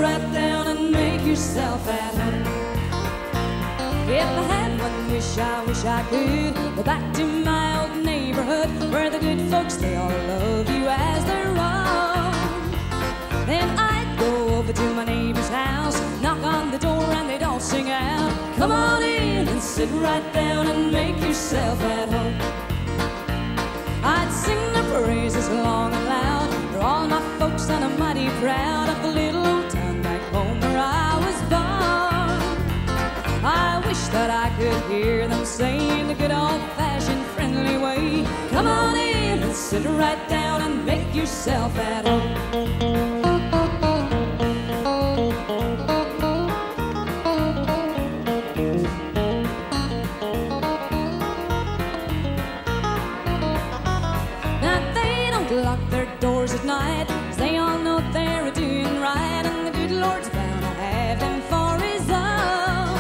right down and make yourself at home. If I had one wish I could go back to my old neighborhood, where the good folks, they all love you as their own. Then I'd go over to my neighbor's house, knock on the door and they'd all sing out, come on in and sit right down and make yourself at home. I'd sing the praises long and loud for all my folks, and I'm mighty proud of the little old town back home where I was born. I wish that I could hear them say in the good old-fashioned friendly way, come on in and sit right down and make yourself at home. Lock their doors at night, 'cause they all know they're doing right, and the good Lord's bound to have them for his own.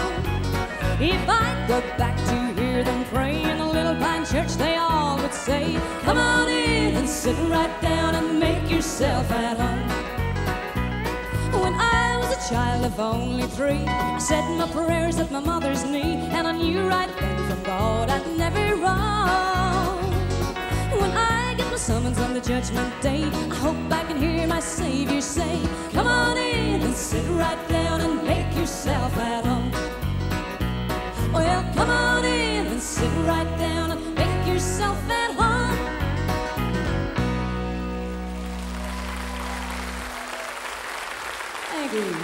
If I go back to hear them pray in the little pine church, they all would say, come on in and sit right down and make yourself at home. When I was a child of only 3, I said my prayers at my mother's knee, and I knew right then from God I'd never wrong. When I get my summons on the judgment day, I hope I can hear my Savior say, come on in and sit right down and make yourself at home. Well, come on in and sit right down and make yourself at home. Thank you.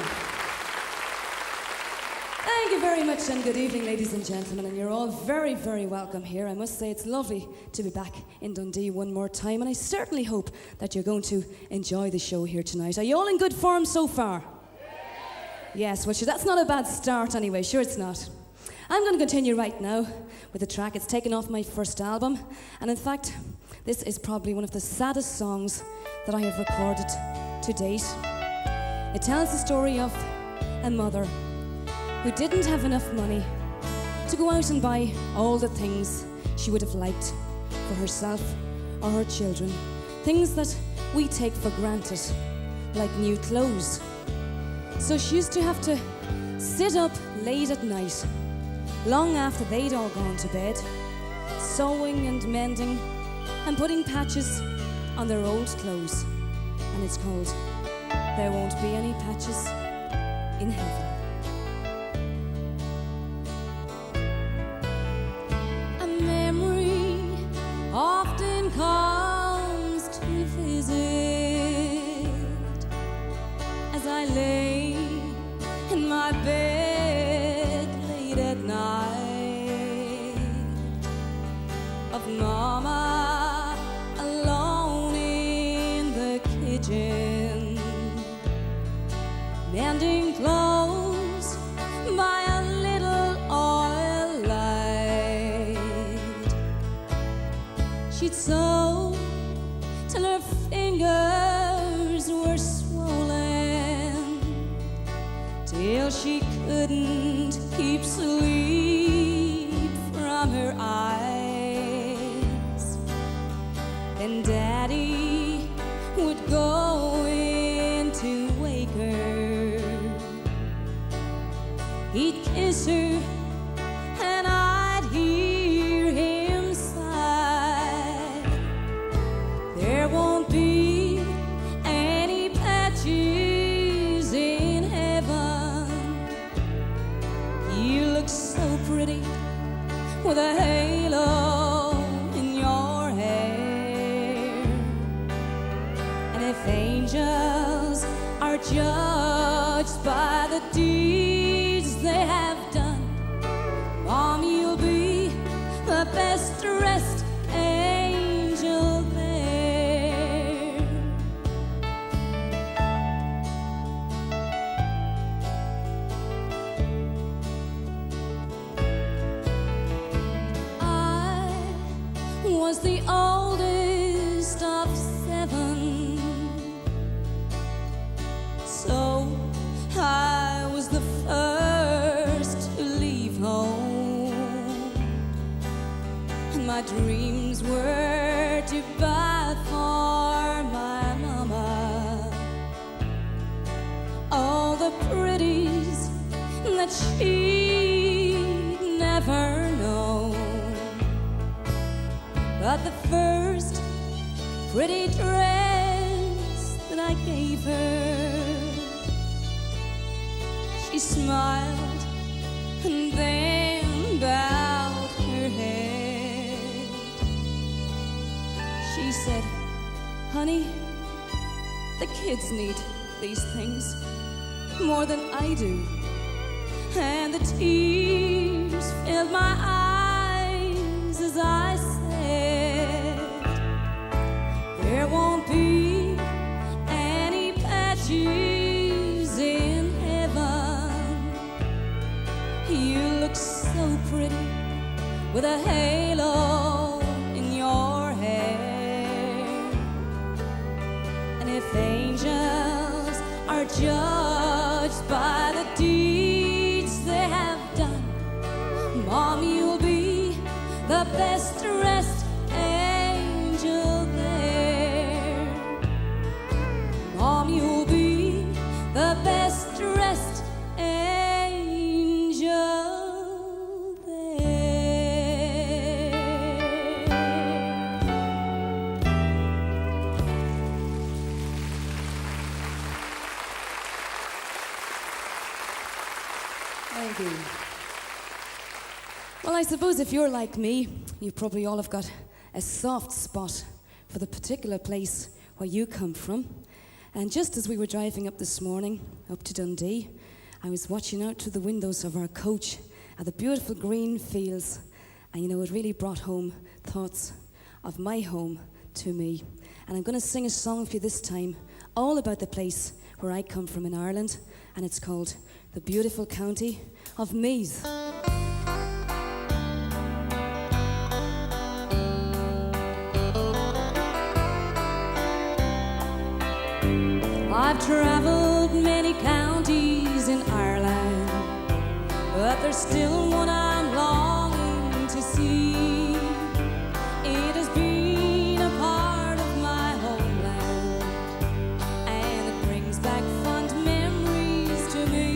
Thank you very much, and good evening, ladies and gentlemen, and you're all very, very welcome here. I must say it's lovely to be back in Dundee one more time, and I certainly hope that you're going to enjoy the show here tonight. Are you all in good form so far? Yes, well, sure, that's not a bad start anyway. Sure it's not. I'm going to continue right now with a track. It's taken off my first album, and in fact, this is probably one of the saddest songs that I have recorded to date. It tells the story of a mother who didn't have enough money to go out and buy all the things she would have liked for herself or her children. Things that we take for granted, like new clothes. So she used to have to sit up late at night, long after they'd all gone to bed, sewing and mending and putting patches on their old clothes. And it's called There Won't Be Any Patches in Heaven. Often comes to visit as I lay in my bed late at night, of Mama alone in the kitchen, mending clothes by a little oil light. She'd sew till her fingers were swollen, till she couldn't keep sleep from her eyes. Then Daddy would go in to wake her. He'd kiss her and I'd hear him sigh. There won't be any patches in heaven. You look so pretty with a halo in your hair. And if angels are judged by the deeds they have done, Mom, you'll be the best dressed angel there. I was the oldest of 7, so I was the first to leave home, and my dreams were to buy for my mama all that she'd never know. But the first pretty dress that I gave her, she smiled and then bowed her head. She said, "Honey, the kids need these things more than I do." And the tears filled my eyes as I said, "There won't be any patches in heaven. You look so pretty with a halo in your hair. And if angels are judged by the deeds they have done, Mom, you'll be the best dressed angel there. Mom, you'll be the best dressed angel there." Thank you. Well, I suppose if you're like me, you probably all have got a soft spot for the particular place where you come from. And just as we were driving up this morning, up to Dundee, I was watching out through the windows of our coach at the beautiful green fields. And you know, it really brought home thoughts of my home to me. And I'm going to sing a song for you this time, all about the place where I come from in Ireland. And it's called The Beautiful County of Meath. I've travelled many counties in Ireland, but there's still one I'm longing to see. It has been a part of my homeland, and it brings back fond memories to me,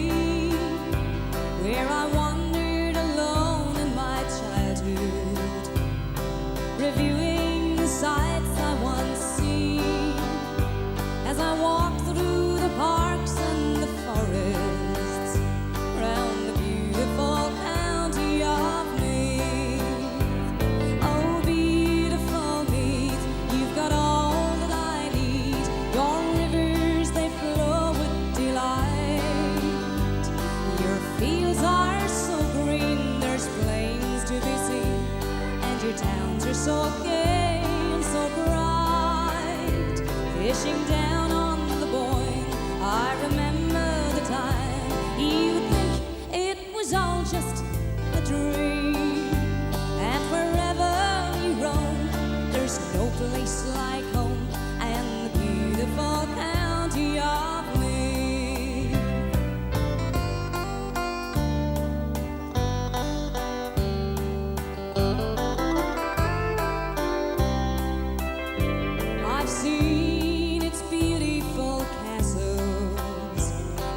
where I wandered alone in my childhood, reviewing the sights I once seen, as I walked through the parks and the forests round the beautiful county of Meath. Oh, beautiful Meath, you've got all that I need. Your rivers, they flow with delight. Your fields are so green, there's plains to be seen, and your towns are so gay and so bright. Fishing down on the Boyne, I remember the time you would think it was all just a dream. And wherever you roam, there's no place like home, and the beautiful county of Meath. I've seen its beautiful castles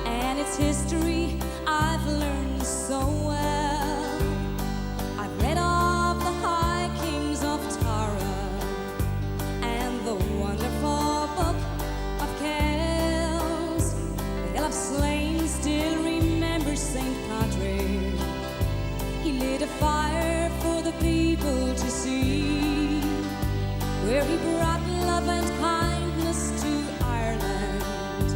and its history I've learned so well. I've read of the high kings of Tara and the wonderful book of Kells. They'll have slain, still remember St. Patrick. He lit a fire for the people to see, where he brought love and kindness to Ireland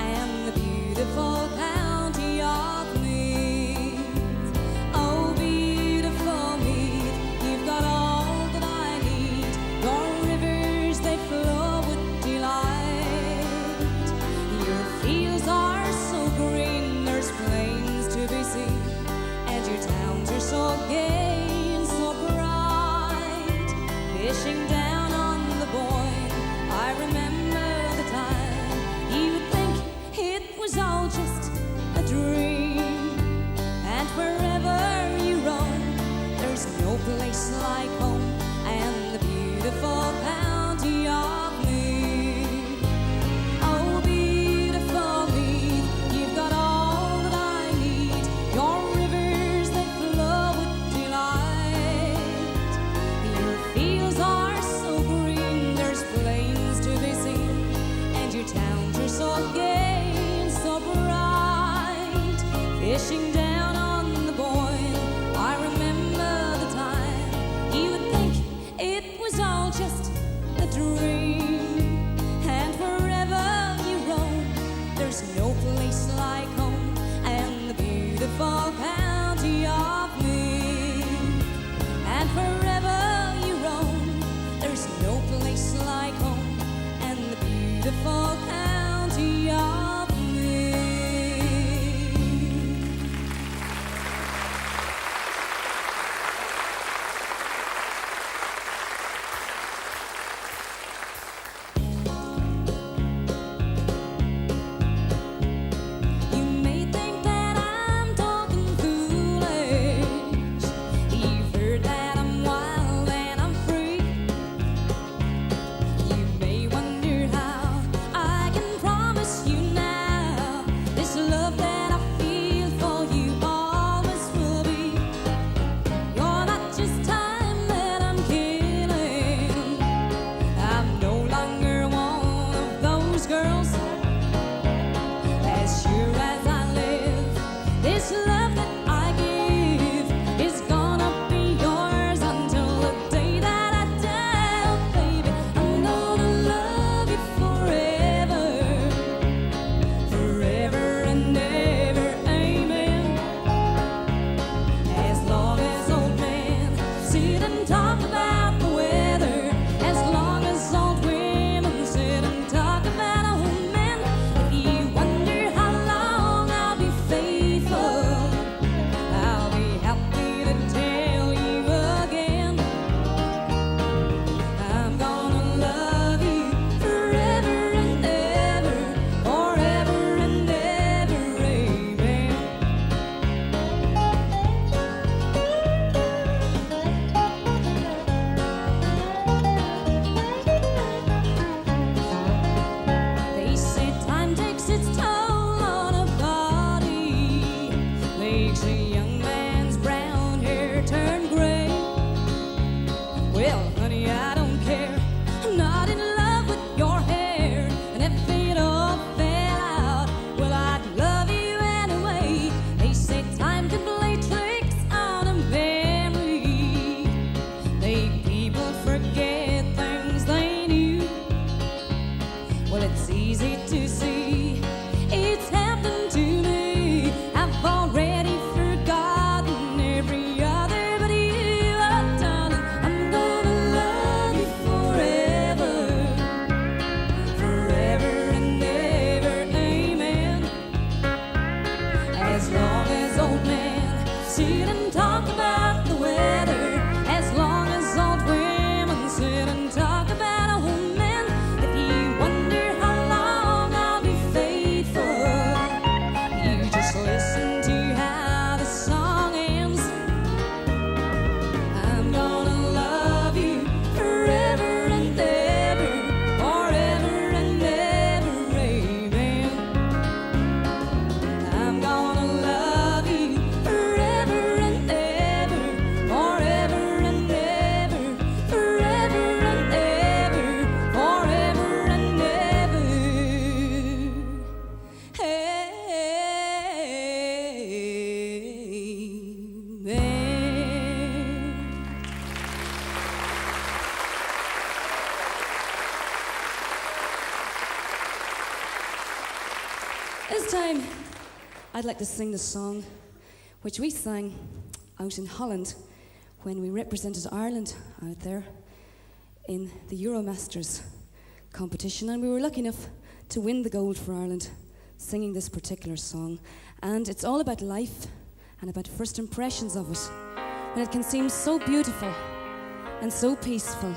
and the beautiful county of Meath. Oh, beautiful Meath, you've got all that I need. Your rivers, they flow with delight. Your fields are so green, there's plains to be seen, and your towns are so gay and so bright. Fishing down on the Boyne, I remember the time you would think it was all just a dream. And wherever you roam, there's no place like home, and the beautiful county of Meath. Oh, beautiful Meath, you've got all that I need. Your dream, and wherever you roam, there's no place like home and the beautiful county of Meath. And wherever you roam, there's no place like home and the beautiful county of Meath. You may think that I'm talking foolish. You've heard that I'm wild and I'm free. You may wonder how I can promise you now this love that I feel for you always will be. You're not just time that I'm killing. I'm no longer one of those girls. As sure as I live, this love that I give is gonna be yours until the day that I die. Oh, baby, I'm gonna love you forever, forever and ever, amen. As long as old men sit and talk about the weather, as long as old women sit and talk about old men. If you wonder how long I'll be faithful, I'll be happy to tell you again. I'm gonna love you forever and ever, forever and ever, amen. They say time takes its toll on a body, makes a young man's brown hair turn gray. Well, honey, I don't care. I'm not in love with your hair, and if it all fell out, well, I'd love you anyway. They say time can play tricks on a memory, make people forget things they knew. Well, it's easy to see it's happened to me. I've already forgotten every other but you. Oh, darling, I'm gonna love you forever, forever and ever, amen. As long as old men sit and talk about the weather, as long as old women sit and talk about old men. If you wonder how long I'll be faithful, you just listen to how the song ends. I'm gonna love you forever and ever, forever and ever, amen. I'm gonna love you forever and ever, forever and ever, forever and ever, forever and ever, amen. This time, I'd like to sing the song which we sang out in Holland when we represented Ireland out there in the Euromasters competition, and we were lucky enough to win the gold for Ireland singing this particular song. And it's all about life and about first impressions of it, when it can seem so beautiful and so peaceful,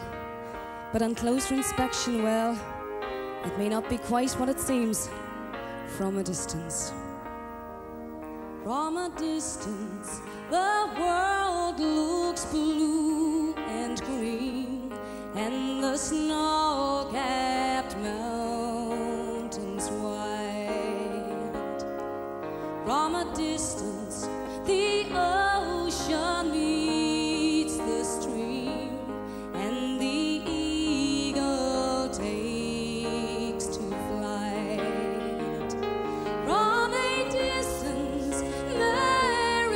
but on closer inspection, well, it may not be quite what it seems from a distance. From a distance, the world looks blue and green, and the snow-capped mountains white. From a distance, the ocean meets the stream, and the eagle takes to flight. From a distance, there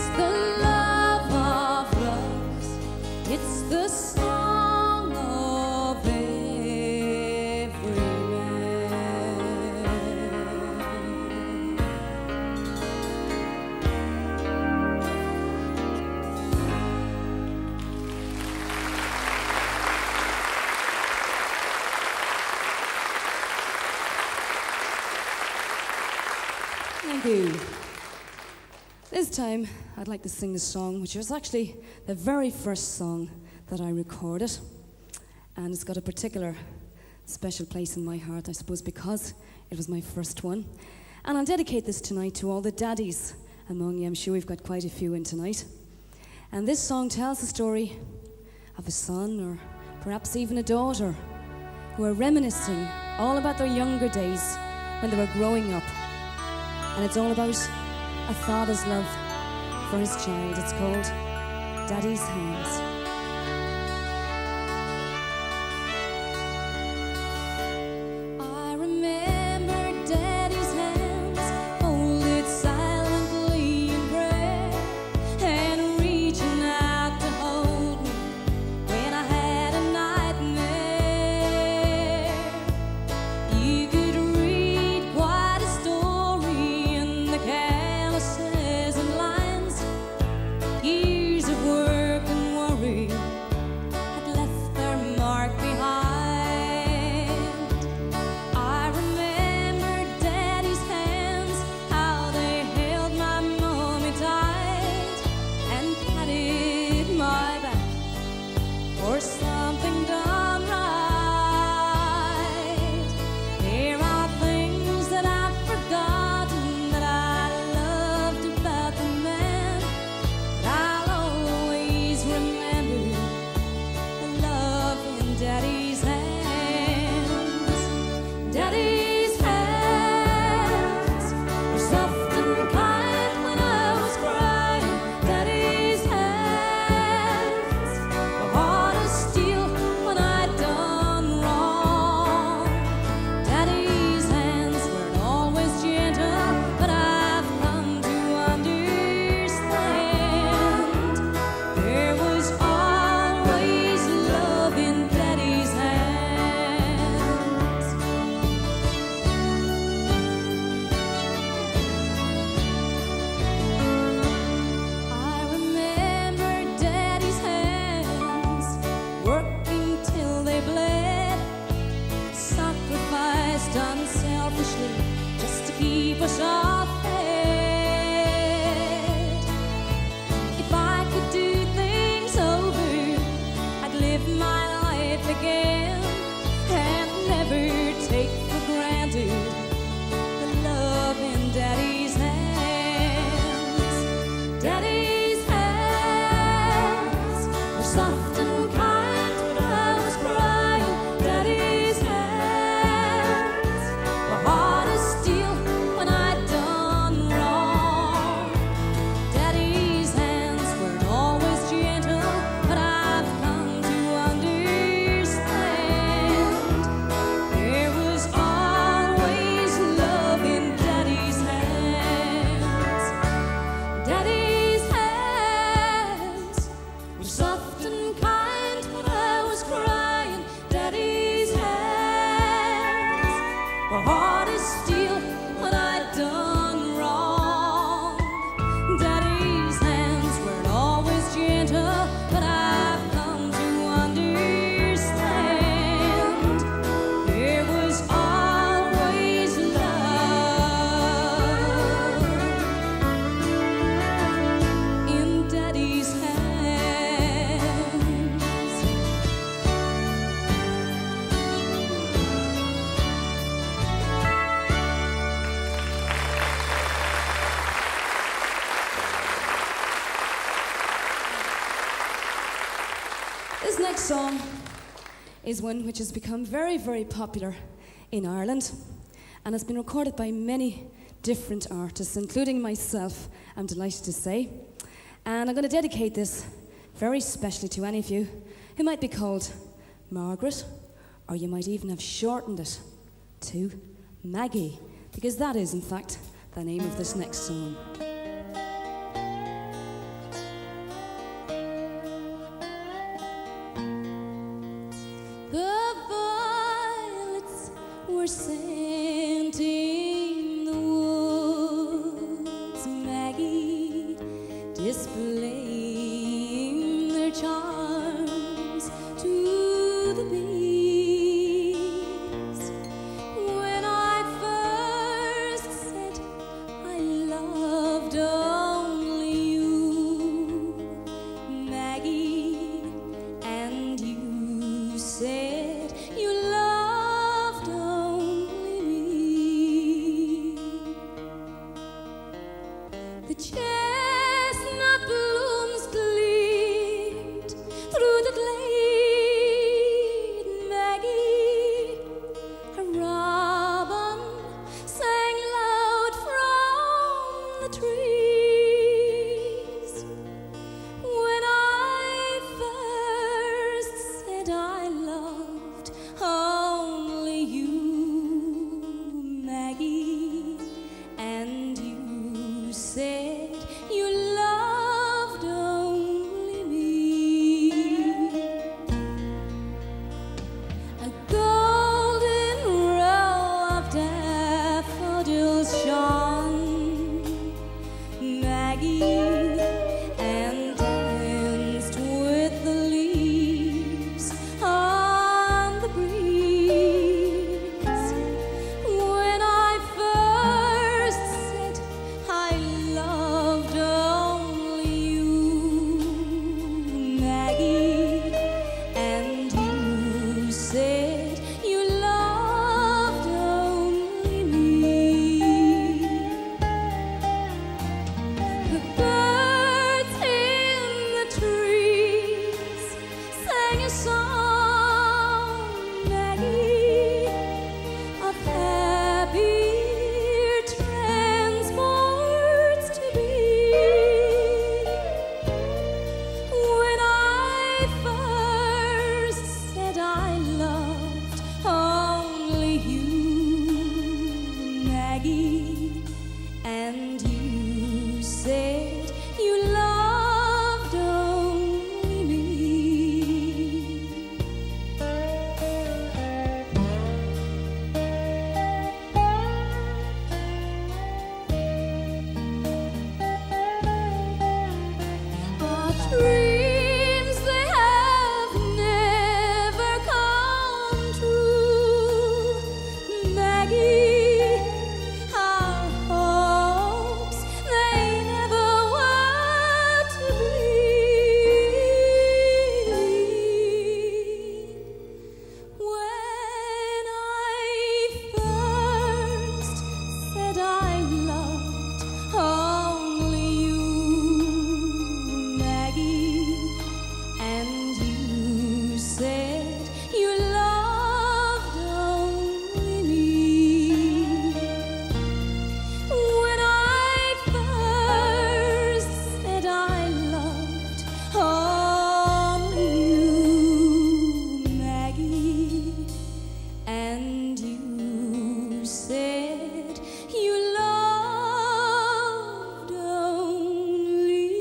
the love of loves. It's the song of every man. Thank you. This time, I'd like to sing the song, which was actually the very first song that I recorded. And it's got a particular special place in my heart, I suppose, because it was my first one. And I'll dedicate this tonight to all the daddies among you. I'm sure we've got quite a few in tonight. And this song tells the story of a son, or perhaps even a daughter, who are reminiscing all about their younger days when they were growing up. And it's all about a father's love for his child. It's called Daddy's Hands. I remember Daddy's hands folded silently in prayer, and reaching out to hold me when I had a nightmare. You could read quite a story in the calluses and lines. Years of work and worry had left their mark behind. I remember Daddy's hands, how they held my mommy tight and patted my back for something done right. There are things that I've forgotten that I loved about the man, but I'll always remember the love in Daddy's hands. Daddy's hands were soft and kind when I was crying. Daddy's hands were hard as steel when I'd done wrong. Daddy's hands weren't always gentle, but I've come to understand. There was always love in Daddy's hands. I remember Daddy's hands working till they bled, sacrificed unselfishly just to keep us all fed. If I could do things over, I'd live my life again and never take for granted the love in Daddy's hands. Daddy's hands were soft and kind when I was crying. Daddy's hands were hard as steel when I'd done wrong. Daddy's hands weren't always gentle, but I've come to understand. There was always love in Daddy's hands. Daddy's hands were soft and kind when I was crying. Daddy's hands were hard as steel when I'd done wrong. Daddy's hands weren't always gentle, but I've come to understand. There was always love in Daddy's hands. This next song is one which has become very, very popular in Ireland, and it's been recorded by many different artists, including myself, I'm delighted to say. And I'm going to dedicate this very specially to any of you who might be called Margaret, or you might even have shortened it to Maggie, because that is, in fact, the name of this next song. laying their charms to the bees. When I first said I loved only you, Maggie, and you said you loved only me. The chestnut blooms gleamed through the glade, Maggie. A robin sang loud from the trees. When I first said I loved only you, Maggie, and you said you loved only me. A golden row of daffodils shone, Maggie, and danced with the leaves on the breeze. When I first said I loved only you, Maggie, and you said you loved only me. The birds in the trees sang a song, Maggie, of happy transports to be. When I first said I loved only you, Maggie, and you said you loved only me. Our dreams, they have never come true, Maggie. Our hopes, they never were to be. When I first said I loved only you, Maggie, and you said you loved only me. When I first said I loved only you, Maggie, and you said you loved only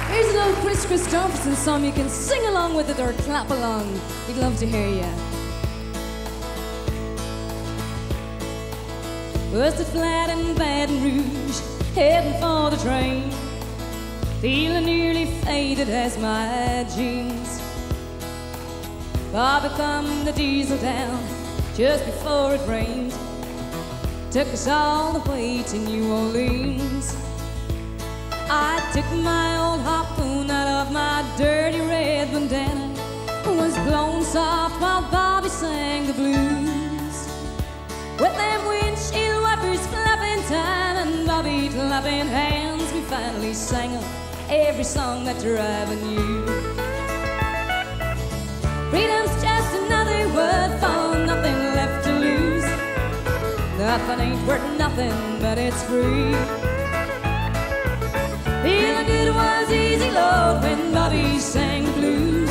Here's an old Chris Christopherson song. You can sing along with it or clap along. We'd love to hear you. Busted flat in Baton Rouge, heading for the train, feeling nearly faded as my jeans. Bobby thumbed the diesel down just before it rained, took us all the way to New Orleans. I took my old harpoon out of my dirty red bandana, was blown soft while Bobby sang the blues. With them windshield wipers flapping time and Bobby clapping hands, we finally sang up every song that driving you. Freedom's just another word for nothing left to lose. Nothing ain't worth nothing, but it's free. Feeling good was easy, Lord, when Bobby sang the blues.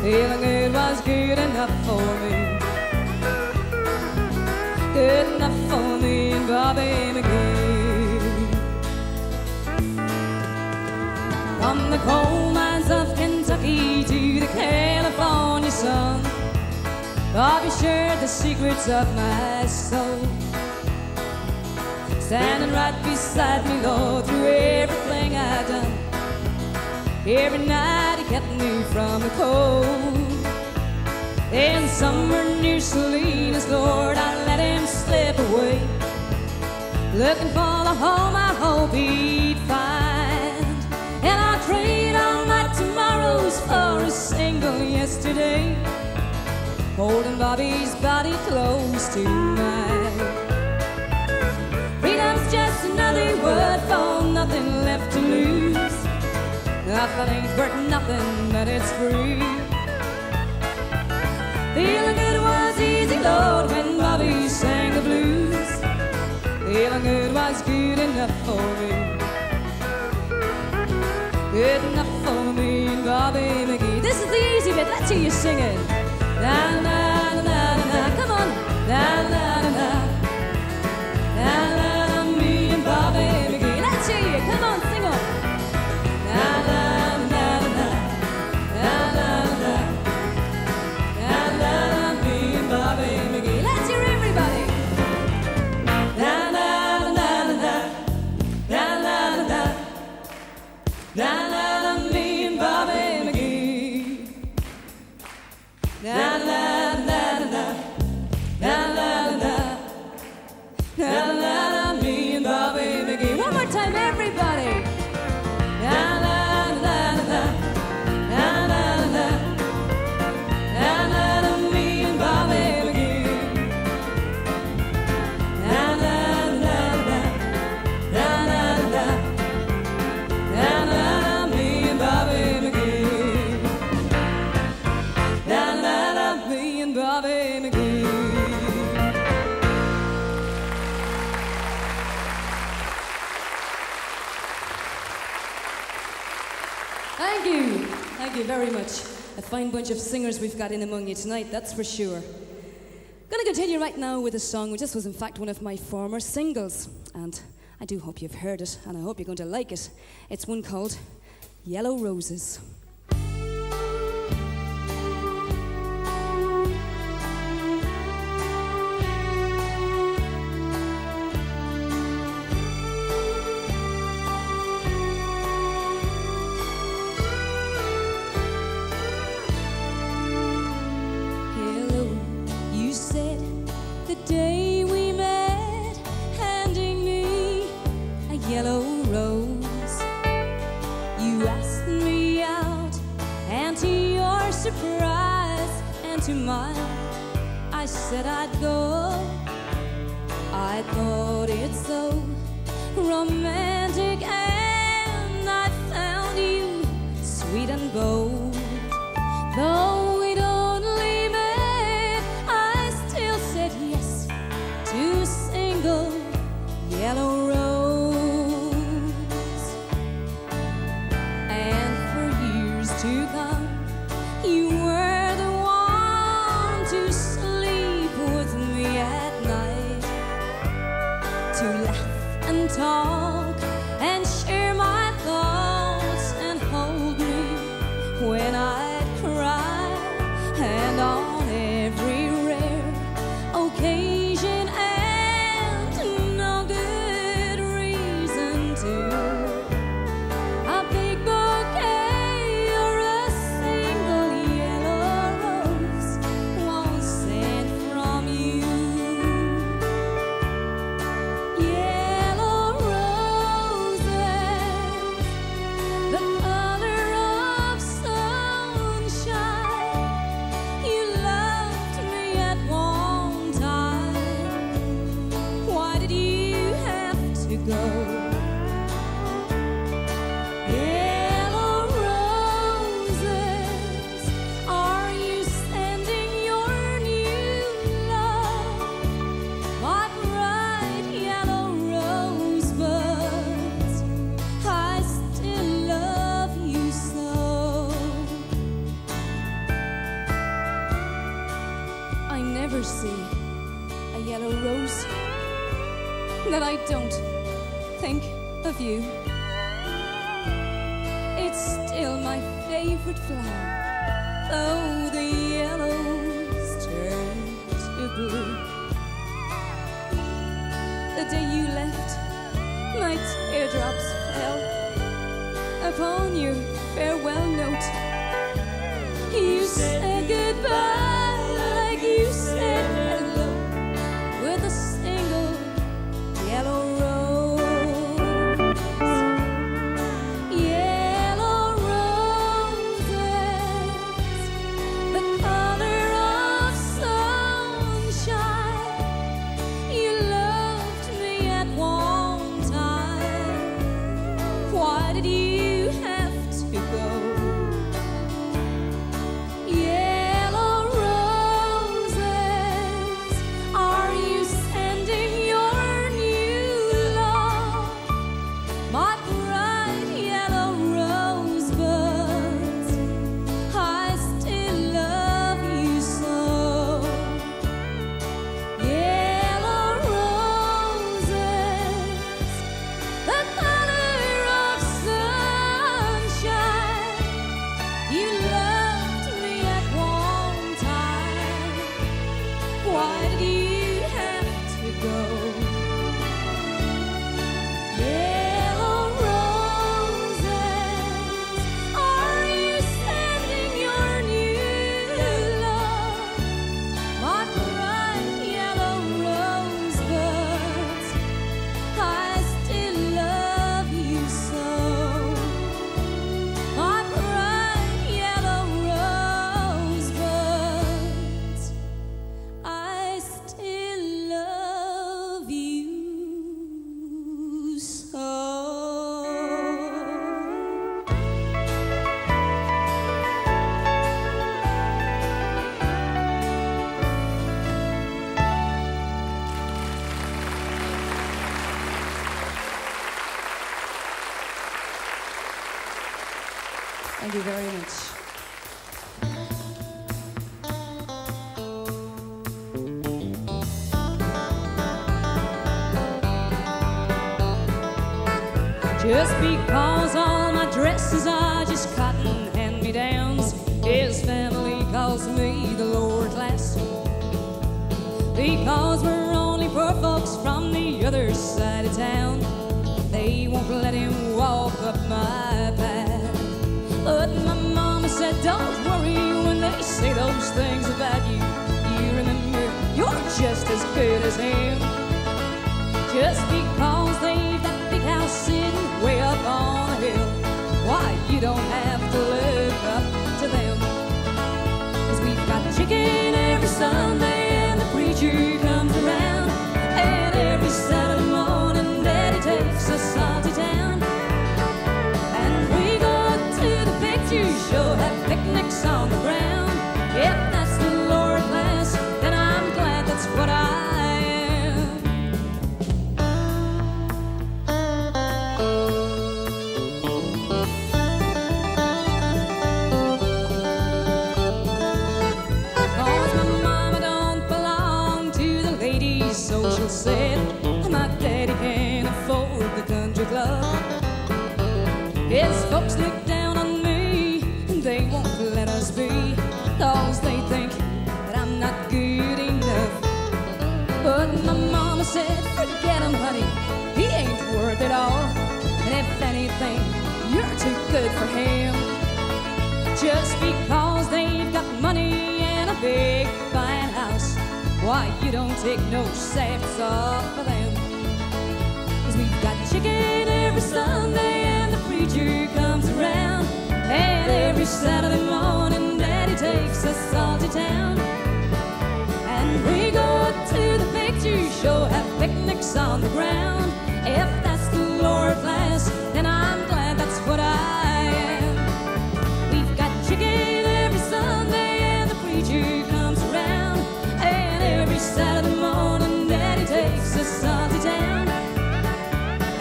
Feeling good was good enough for me. Good enough for me and Bobby McGee. the coal mines of Kentucky to the California sun, Bobby shared the secrets of my soul. Standing right beside me, Lord, through everything I'd done. Every night he kept me from the cold. In summer near Salinas, Lord, I let him slip away, looking for the home I hope he'd find. And I'll trade all my tomorrows for a single yesterday, holding Bobby's body close to mine. Freedom's just another word for nothing left to lose. Nothing ain't worth nothing, but it's free. Feeling good was easy, Lord, when Bobby sang the blues. Feeling good was good enough for me. Good enough for me and Bobby McGee. This is the easy bit, let's hear you sing it. Na na na na na, come on. Na na na na. Na na na, me and Bobby McGee. Let's hear you, come on, sing on. Na na na na na. Na na na na. Na na na, me and Bobby McGee. Let's hear everybody. Na na na na na. Na na na na. Na na na, me and Bobby McGee. Na na na na na. Na na na. Na na na, me and Bobby McGee. One more time, everybody. Na na na na na. Na na na. Na na na, me and Bobby McGee. Na na na na. Na na na. Na na na, me and Bobby McGee. Na na na, me and Bobby McGee. Thank you. Thank you very much. A fine bunch of singers we've got in among you tonight, that's for sure. Gonna continue right now with a song which just was in fact one of my former singles, and I do hope you've heard it, and I hope you're going to like it. It's one called Yellow Roses. Hello, you said the day we met, handing me a yellow rose. You asked me out, and to your surprise and to mine, I said I'd go. I thought it so romantic, and I found you sweet and bold. Though we'd only met, I still said yes to a single yellow rose. And for years to come, you were the one to sleep with me at night, to laugh and talk it's still my favorite flower, though the yellows turn to blue. The day you left, my teardrops fell upon your farewell note. You said goodbye like you said hello, with a single yellow rose. Yellow roses, the color of sunshine. You loved me at one time. Why did you have to go? Yellow roses, are you sending your new love? My bright yellow rosebuds, I still love you so. Yellow roses, the color of sunshine. You loved me at one time. Why did you have to go? Yellow roses, are you sending your new love? My bright yellow rosebuds, I still love you so. My bright yellow rosebuds, I still love you so. Thank you very much. Just because all my dresses are just cotton hand-me-downs, his family calls me the lower class. Because we're only poor folks from the other side of town, they won't let him walk up my path. But my mama said, don't worry when they say those things about you. You remember, you're just as good as him. Just because they've that big house sitting way up on a hill, why, you don't have to look up to them. 'Cause we've got chicken every Sunday and the preacher comes around, and every Saturday morning Daddy takes us all to town. And we go to the picture show, have picnics on the ground. If that's the lower class, then I'm glad that's what I am. Cause my mama don't belong to the ladies' social set. My daddy can't afford the country club. His folks look down on me, and they won't let us be, 'cause they think that I'm not good enough. But my mama said, forget him, honey, he ain't worth it all. And if anything, you're too good for him. Just because they've got money and a big fine house, why, you don't take no sacks off of them. 'Cause we've got chicken every Sunday and the preacher comes around, and every Saturday morning Daddy takes us all to town. And we go to the picture show, have picnics on the ground. If that's the lower class, then I'm glad that's what I am. We've got chicken every Sunday and the preacher comes around, and every Saturday morning Daddy takes us all to town.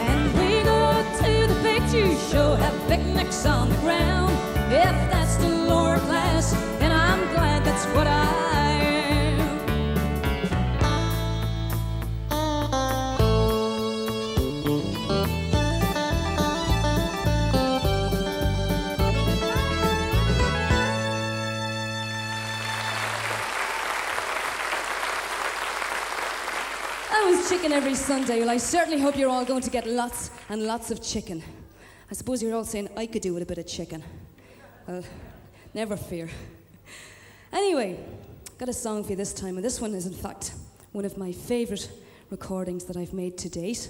And we go to the picture show, have picnics on the ground. If that's the lower class, then I'm glad that's what I am. and every Sunday. Well, I certainly hope you're all going to get lots and lots of chicken. I suppose you're all saying, I could do with a bit of chicken. Well, never fear. Anyway, got a song for you this time, and this one is, in fact, one of my favourite recordings that I've made to date.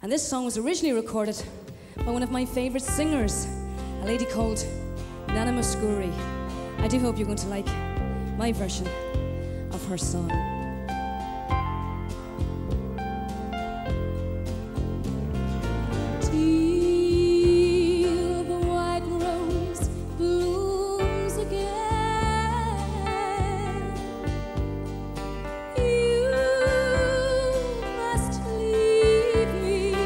And this song was originally recorded by one of my favourite singers, a lady called Nana Muscuri. I do hope you're going to like my version of her song. Till the white rose blooms again, you must leave me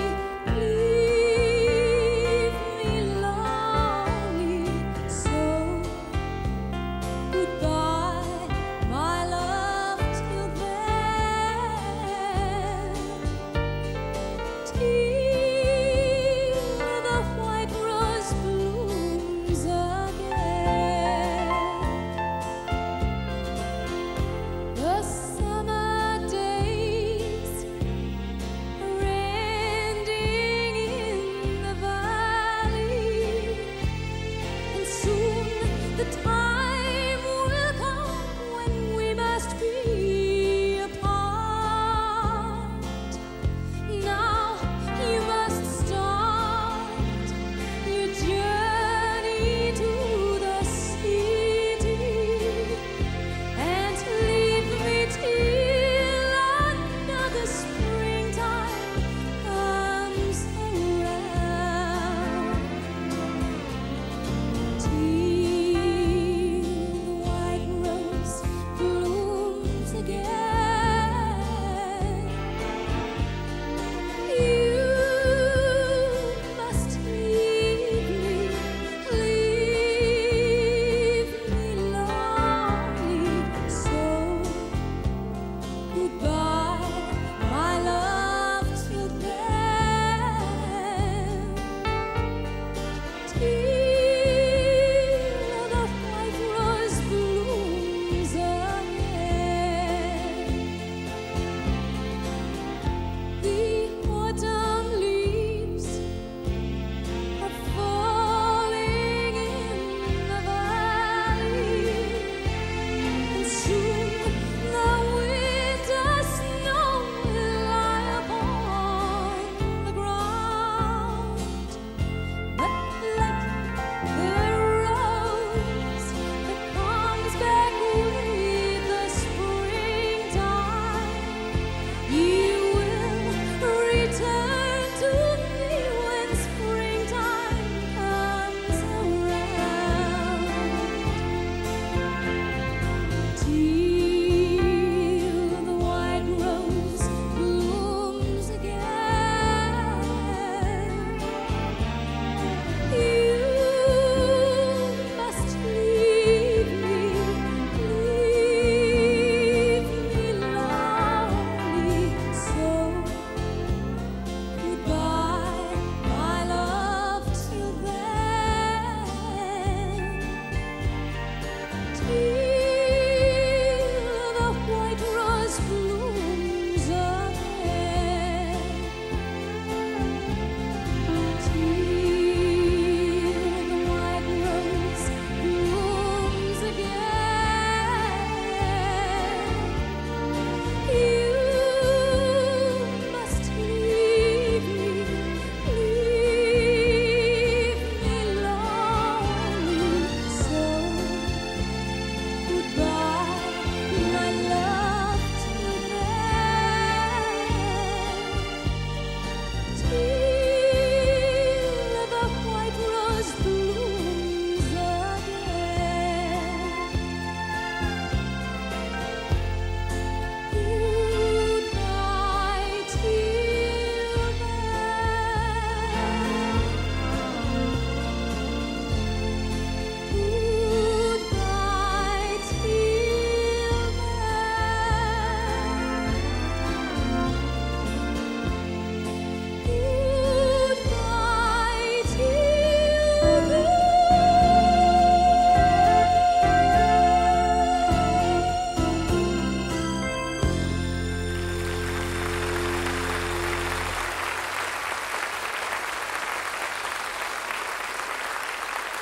lonely. So goodbye, my love, till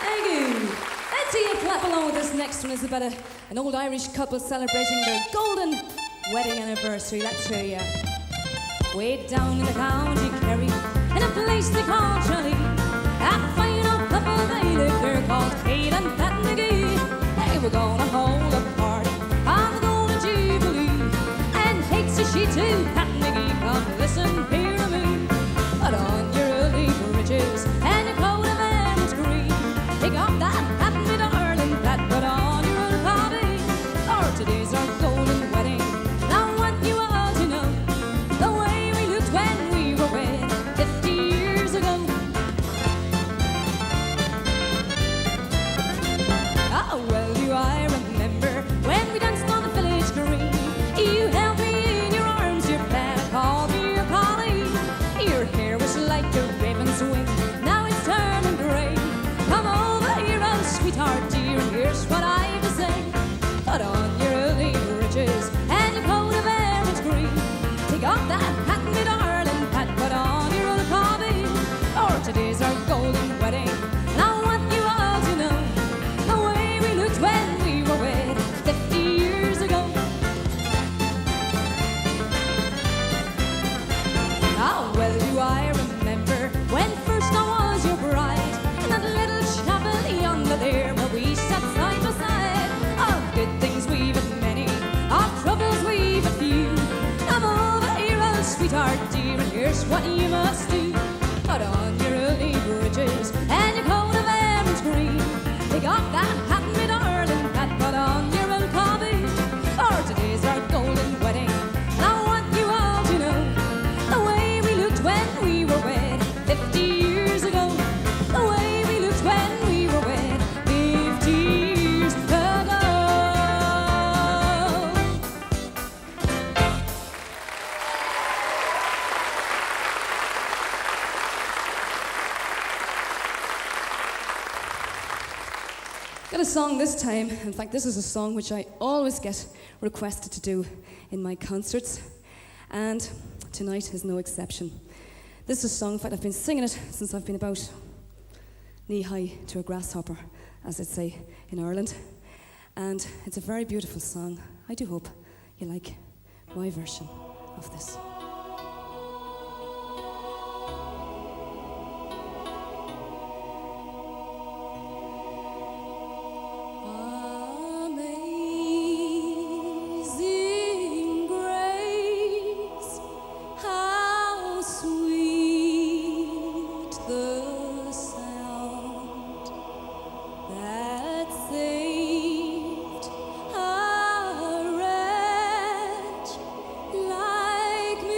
Thank you. Let's see you clap along with this next one. It's about an old Irish couple celebrating their golden wedding anniversary. Let's hear ya. Way down in the county Kerry, in a place they call Tralee, a fine old couple they lived there called Kate and Pat McGee. They were gonna hold a party on the golden jubilee, and Kate said she to Pat McGee, come listen here to me. Put on your early breeches and your coat of Emmons green. Take off that hat, me darling, Pat, put on your old hobby. For today's our golden wedding. I want you all to know the way we looked when we were wed 50 years ago. Oh, well, do I remember when we danced on the village green? You held me in your arms, your Pat called me your colleague. Your hair was like a raven's wing, now it's turning grey. Come over here, oh sweetheart dear, and here's what I have to say. Put on your early breeches and your coat of Emmons green. Take off that hat, me darling, Pat, put on your old hobby. For today's our golden wedding, and I want you all to know the way we looked when we were wed 50 years ago. Oh, well, do I remember when first I was your bride, in that little chapel yonder there where we sat side by side. Of good things we've had many, of troubles we've had few. Come over here, oh sweetheart dear, and here's what you must do. Put on your early breeches and your coat of Emmons green. Take off that hat, me darling, Pat, put on your old hobby. For today's our golden wedding, and I want you all to know the way we looked when we were wed 50 years ago. The way we looked when we were wed 50 years ago. Got a song this time. In fact, this is a song which I always get requested to do in my concerts, and tonight is no exception. This is a song, in fact, I've been singing it since I've been about knee-high to a grasshopper, as they'd say in Ireland. And it's a very beautiful song. I do hope you like my version of this. Amazing grace, how sweet the sound that saved a wretch like me.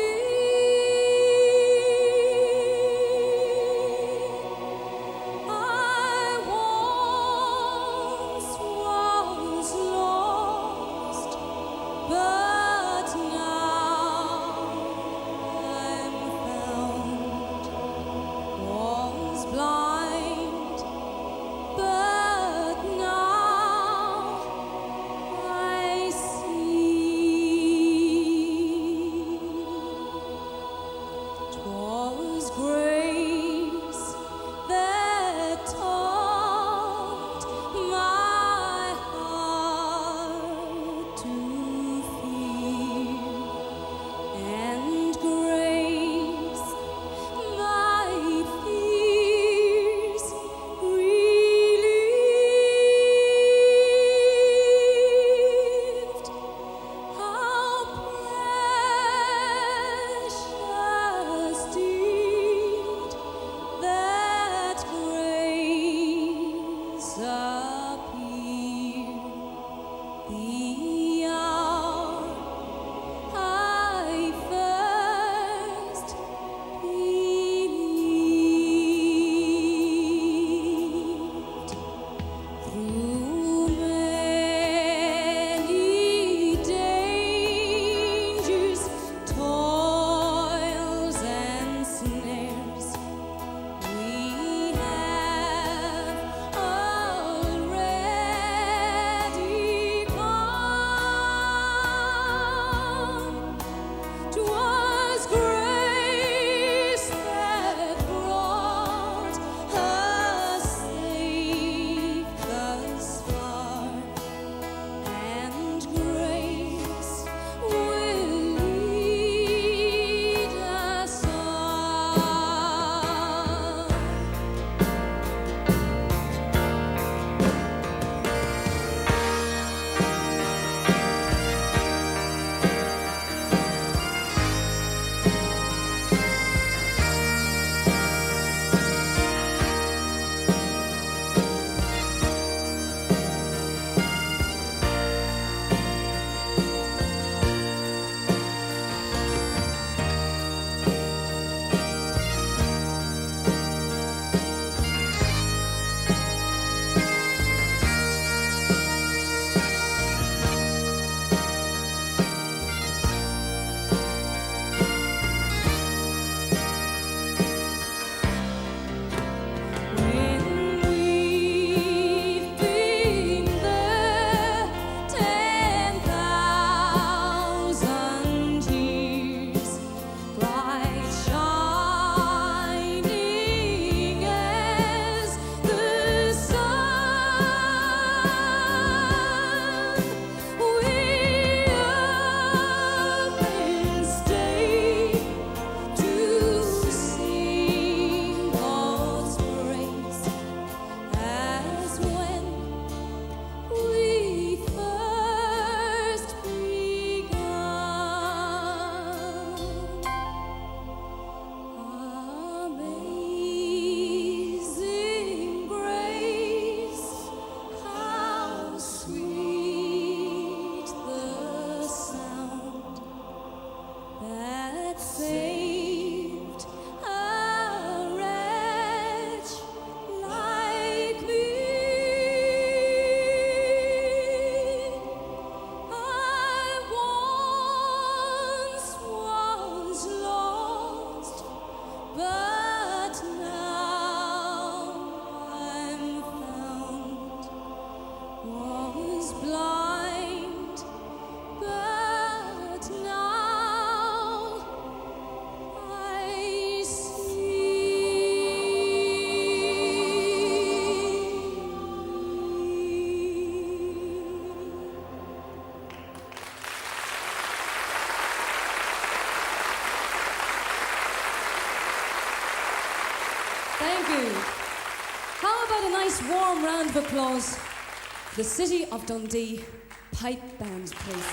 How about a nice warm round of applause for the City of Dundee Pipe Band, please?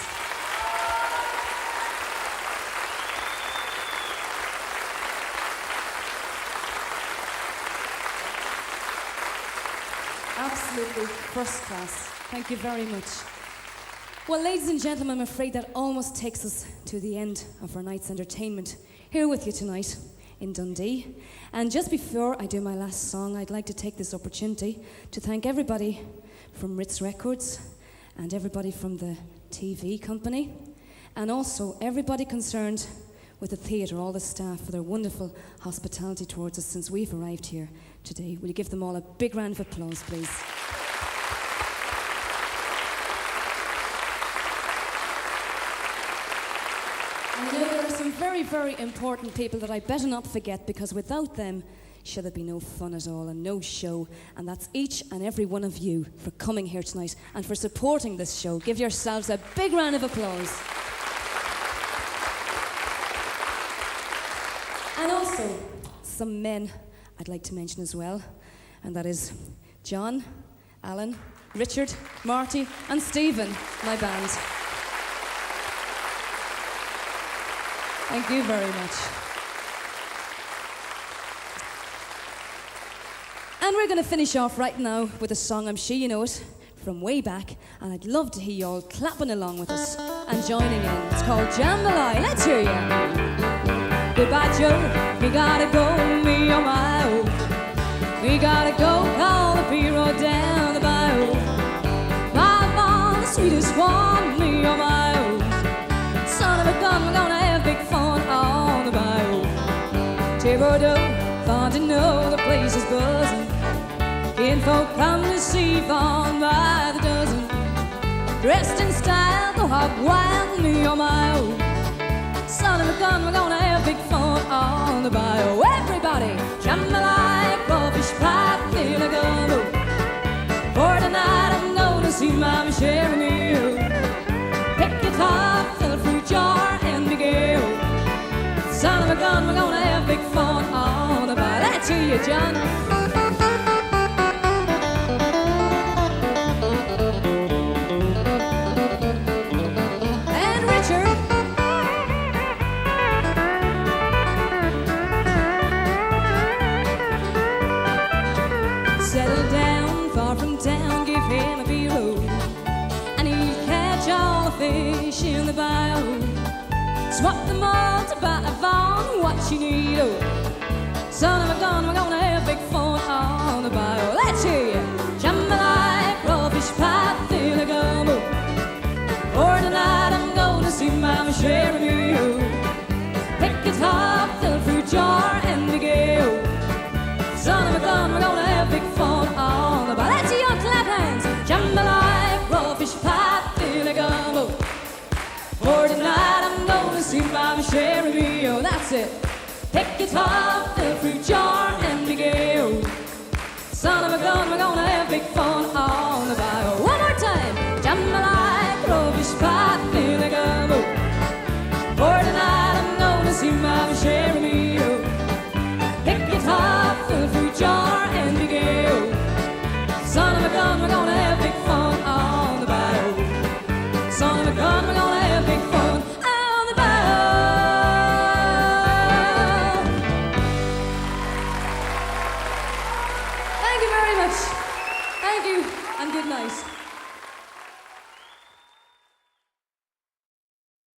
Absolutely first class. Thank you very much. Well, ladies and gentlemen, I'm afraid that almost takes us to the end of our night's entertainment here with you tonight in Dundee. And just before I do my last song, I'd like to take this opportunity to thank everybody from Ritz Records and everybody from the TV company and also everybody concerned with the theatre, all the staff, for their wonderful hospitality towards us since we've arrived here today. Will you give them all a big round of applause, please? And you know, there are some very, very important people that I better not forget, because without them, should there be no fun at all and no show. And that's each and every one of you for coming here tonight and for supporting this show. Give yourselves a big round of applause. And also, some men I'd like to mention as well, and that is John, Alan, Richard, Marty, and Stephen, my band. Thank you very much. And we're going to finish off right now with a song, I'm sure you know it, from way back, and I'd love to hear you all clapping along with us and joining in. It's called Jambalaya. Let's hear you. Goodbye, Joe, we gotta go, me on my own. We gotta go, call the B-road down the bayou. Five on the sweetest one, me on my own. Son of a gun, we're gonna have big fun on the bayou. Thibodeau, fun to know the place is buzzing. Kinfolk come to see fun by the dozen. Dressed in style, go hog wild, me on my own. Son of a gun, we're gonna have big fun on the bayou. Everybody, jambalaya, crawfish pie, feel a gumbo. For tonight I'm gonna see Mama sharing meal. Pick your top, fill a fruit jar, and big ale. Son of a gun, we're gonna have big fun on the bayou. Let's hear you, John. Fish in the bayou, swap them all to buy Yvonne what you need. Oh, son of a gun, we're gonna have big fun on the bayou. Let's hear you. Jambalaya, crawfish pie, fill a gumbo. For tonight I'm gonna see Mama sharing meal. Pick your top, fill a fruit jar, and big ale. Son of a gun, we're gonna have big fun on the bayou. Let's hear your clap hands. Jambalaya, crawfish pie, fill a gumbo. For tonight I'm gonna see Mama sharing meal. That's it. Pick your top, fill a fruit jar, and big ale. Son of a gun, we're gonna have big fun